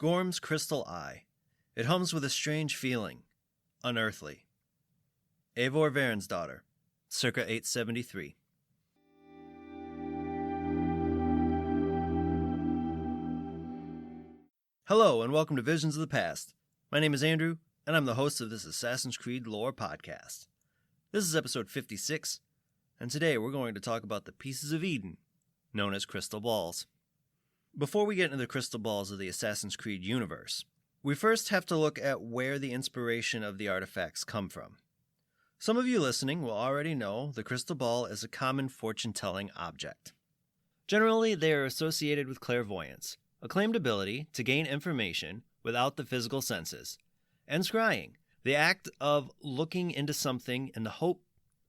Gorm's crystal eye. It hums with a strange feeling, unearthly. Eivor Varinsdottir, circa 873. Hello and welcome to Visions of the Past. My name is Andrew, and I'm the host of this Assassin's Creed lore podcast. This is episode 56, and today we're going to talk about the pieces of Eden, known as crystal balls. Before we get into the crystal balls of the Assassin's Creed universe, we first have to look at where the inspiration of the artifacts come from. Some of you listening will already know the crystal ball is a common fortune-telling object. Generally, they are associated with clairvoyance, a claimed ability to gain information without the physical senses, and scrying, the act of looking into something in the hope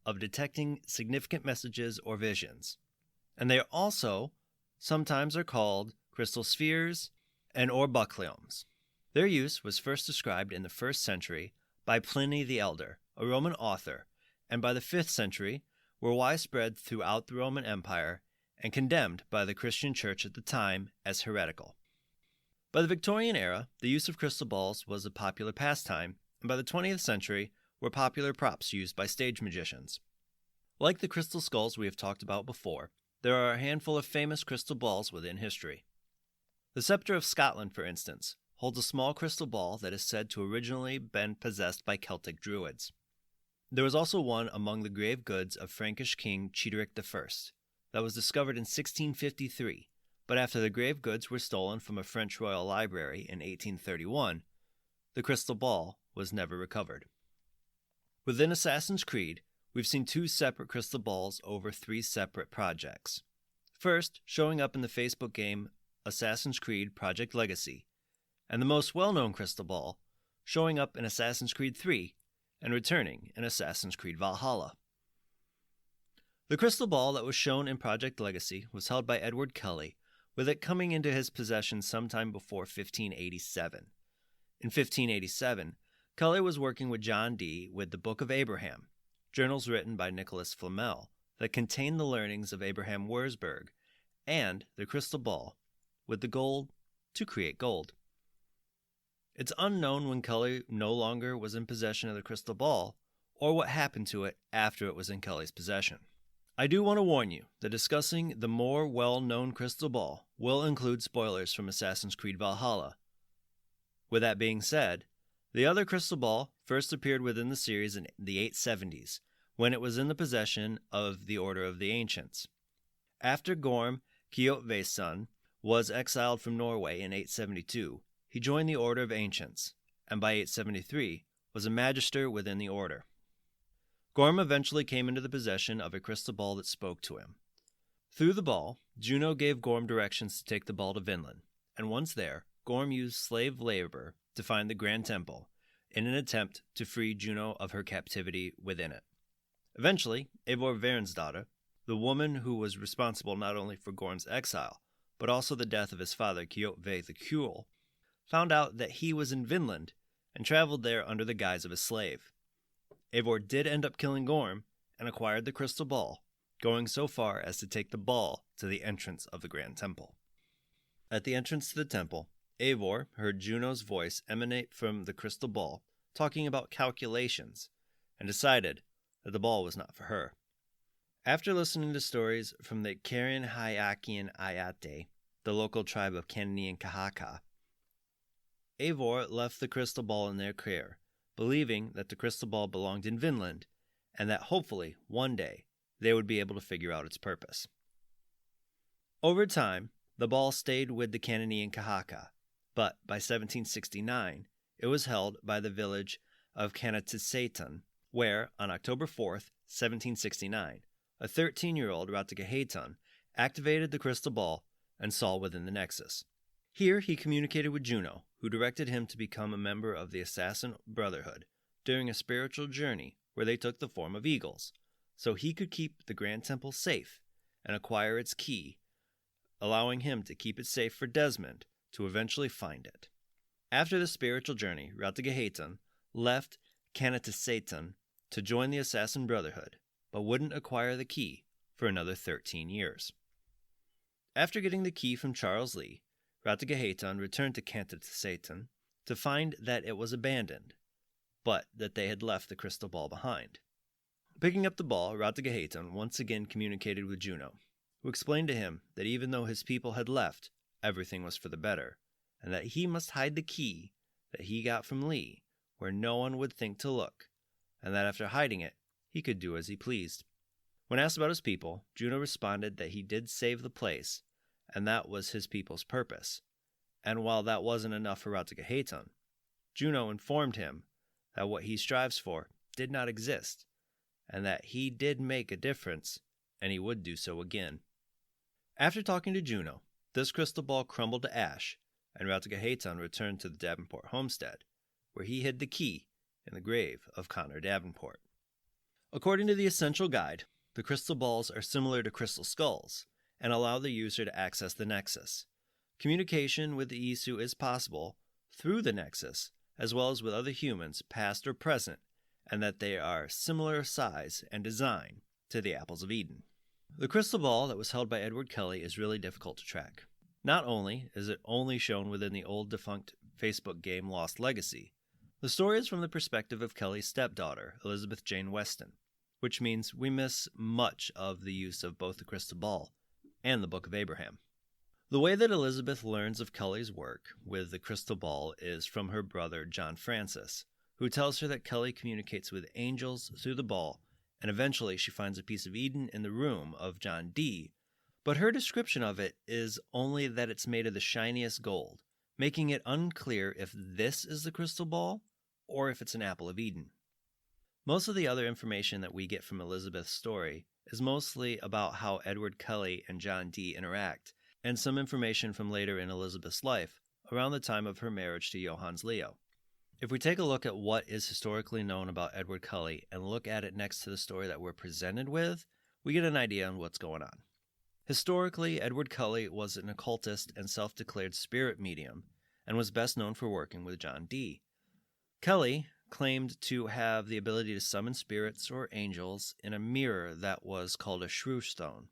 of detecting significant messages or visions. And they also sometimes are called crystal spheres and orbucleums. Their use was first described in the 1st century by Pliny the Elder, a Roman author, and by the 5th century were widespread throughout the Roman Empire and condemned by the Christian Church at the time as heretical. By the Victorian era, the use of crystal balls was a popular pastime, and by the 20th century were popular props used by stage magicians. Like the crystal skulls we have talked about before, there are a handful of famous crystal balls within history. The Scepter of Scotland, for instance, holds a small crystal ball that is said to originally been possessed by Celtic druids. There was also one among the grave goods of Frankish king Childeric I that was discovered in 1653, but after the grave goods were stolen from a French royal library in 1831, the crystal ball was never recovered. Within Assassin's Creed, we've seen 2 separate crystal balls over 3 separate projects. First, showing up in the Facebook game Assassin's Creed Project Legacy, and the most well-known crystal ball, showing up in Assassin's Creed 3 and returning in Assassin's Creed Valhalla. The crystal ball that was shown in Project Legacy was held by Edward Kelly, with it coming into his possession sometime before 1587. In 1587, Kelly was working with John Dee with the Book of Abraham, journals written by Nicholas Flamel that contained the learnings of Abraham Wurzburg, and the crystal ball, with the gold to create gold. It's unknown when Kelly no longer was in possession of the crystal ball, or what happened to it after it was in Kelly's possession. I do want to warn you that discussing the more well-known crystal ball will include spoilers from Assassin's Creed Valhalla. With that being said, the other crystal ball first appeared within the series in the 870s, when it was in the possession of the Order of the Ancients. After Gorm Kjotve's son was exiled from Norway in 872, he joined the Order of Ancients, and by 873 was a magister within the order. Gorm eventually came into the possession of a crystal ball that spoke to him. Through the ball, Juno gave Gorm directions to take the ball to Vinland, and once there, Gorm used slave labor to find the Grand Temple in an attempt to free Juno of her captivity within it. Eventually, Eivor Varinsdottir, the woman who was responsible not only for Gorm's exile, but also the death of his father Kjotve the Cruel, found out that he was in Vinland and traveled there under the guise of a slave. Eivor did end up killing Gorm and acquired the crystal ball, going so far as to take the ball to the entrance of the Grand Temple. At the entrance to the temple, Eivor heard Juno's voice emanate from the crystal ball, talking about calculations, and decided that the ball was not for her. After listening to stories from the Karen-Hayakian Ayate, the local tribe of Cananea Kahaka, Eivor left the crystal ball in their care, believing that the crystal ball belonged in Vinland, and that hopefully, one day, they would be able to figure out its purpose. Over time, the ball stayed with the Cananea Kahaka, but by 1769, it was held by the village of Canatisatan, where, on October 4th, 1769, a 13-year-old Ratagahetan activated the crystal ball and saw within the nexus. Here he communicated with Juno, who directed him to become a member of the Assassin Brotherhood during a spiritual journey where they took the form of eagles, so he could keep the Grand Temple safe and acquire its key, allowing him to keep it safe for Desmond to eventually find it. After the spiritual journey, Ratagahetan left Canatisatan to join the Assassin Brotherhood, but wouldn't acquire the key for another 13 years. After getting the key from Charles Lee, Ratagehetan returned to Cantata to find that it was abandoned, but that they had left the crystal ball behind. Picking up the ball, Ratagehetan once again communicated with Juno, who explained to him that even though his people had left, everything was for the better, and that he must hide the key that he got from Lee where no one would think to look, and that after hiding it, he could do as he pleased. When asked about his people, Juno responded that he did save the place, and that was his people's purpose. And while that wasn't enough for Ratagehetan, Juno informed him that what he strives for did not exist, and that he did make a difference, and he would do so again. After talking to Juno, this crystal ball crumbled to ash, and Ratagehetan returned to the Davenport homestead, where he hid the key in the grave of Connor Davenport. According to the Essential Guide, the crystal balls are similar to crystal skulls and allow the user to access the Nexus. Communication with the Isu is possible through the Nexus, as well as with other humans, past or present, and that they are similar size and design to the Apples of Eden. The crystal ball that was held by Edward Kelly is really difficult to track. Not only is it only shown within the old defunct Facebook game Lost Legacy, the story is from the perspective of Kelly's stepdaughter, Elizabeth Jane Weston, which means we miss much of the use of both the crystal ball and the Book of Abraham. The way that Elizabeth learns of Kelly's work with the crystal ball is from her brother John Francis, who tells her that Kelly communicates with angels through the ball, and eventually she finds a piece of Eden in the room of John D., but her description of it is only that it's made of the shiniest gold, making it unclear if this is the crystal ball or if it's an apple of Eden. Most of the other information that we get from Elizabeth's story is mostly about how Edward Kelly and John D. interact, and some information from later in Elizabeth's life, around the time of her marriage to Johannes Leo. If we take a look at what is historically known about Edward Kelly and look at it next to the story that we're presented with, we get an idea on what's going on. Historically, Edward Kelly was an occultist and self-declared spirit medium, and was best known for working with John D. Kelly claimed to have the ability to summon spirits or angels in a mirror that was called a shrew stone.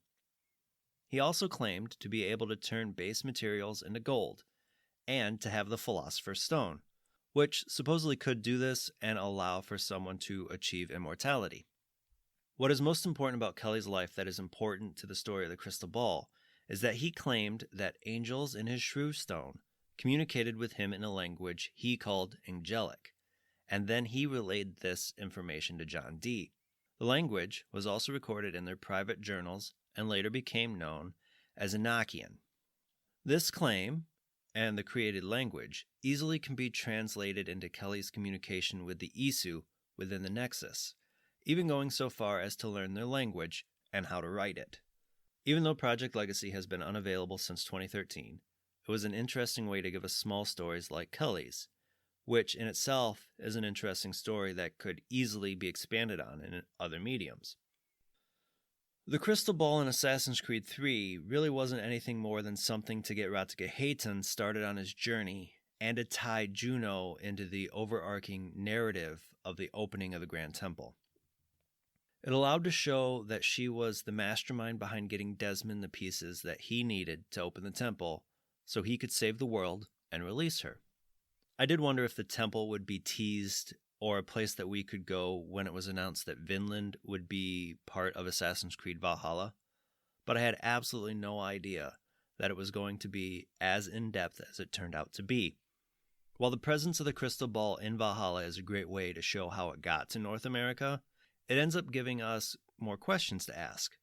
He also claimed to be able to turn base materials into gold, and to have the Philosopher's Stone, which supposedly could do this and allow for someone to achieve immortality. What is most important about Kelly's life that is important to the story of the crystal ball is that he claimed that angels in his shrew stone communicated with him in a language he called angelic, and then he relayed this information to John D. The language was also recorded in their private journals and later became known as Enochian. This claim, and the created language, easily can be translated into Kelly's communication with the Isu within the Nexus, even going so far as to learn their language and how to write it. Even though Project Legacy has been unavailable since 2013, it was an interesting way to give us small stories like Kelly's, which in itself is an interesting story that could easily be expanded on in other mediums. The crystal ball in Assassin's Creed 3 really wasn't anything more than something to get Ratagehetan started on his journey and to tie Juno into the overarching narrative of the opening of the Grand Temple. It allowed to show that she was the mastermind behind getting Desmond the pieces that he needed to open the temple so he could save the world and release her. I did wonder if the temple would be teased or a place that we could go when it was announced that Vinland would be part of Assassin's Creed Valhalla, but I had absolutely no idea that it was going to be as in-depth as it turned out to be. While the presence of the crystal ball in Valhalla is a great way to show how it got to North America, it ends up giving us more questions to ask.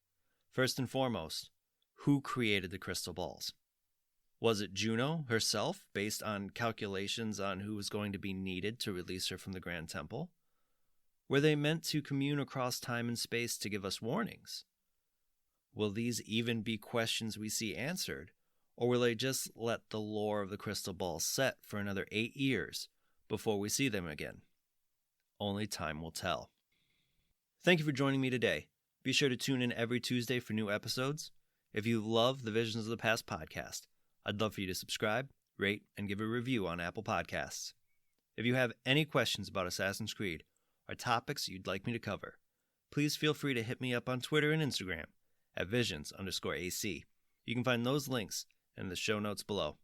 First and foremost, who created the crystal balls? Was it Juno herself, based on calculations on who was going to be needed to release her from the Grand Temple? Were they meant to commune across time and space to give us warnings? Will these even be questions we see answered, or will they just let the lore of the crystal balls set for another 8 years before we see them again? Only time will tell. Thank you for joining me today. Be sure to tune in every Tuesday for new episodes. If you love the Visions of the Past podcast, I'd love for you to subscribe, rate, and give a review on Apple Podcasts. If you have any questions about Assassin's Creed or topics you'd like me to cover, please feel free to hit me up on Twitter and Instagram at visions_AC. You can find those links in the show notes below.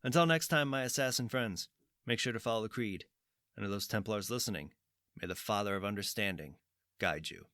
Until next time, my assassin friends, make sure to follow the creed, and to those Templars listening, may the Father of Understanding guide you.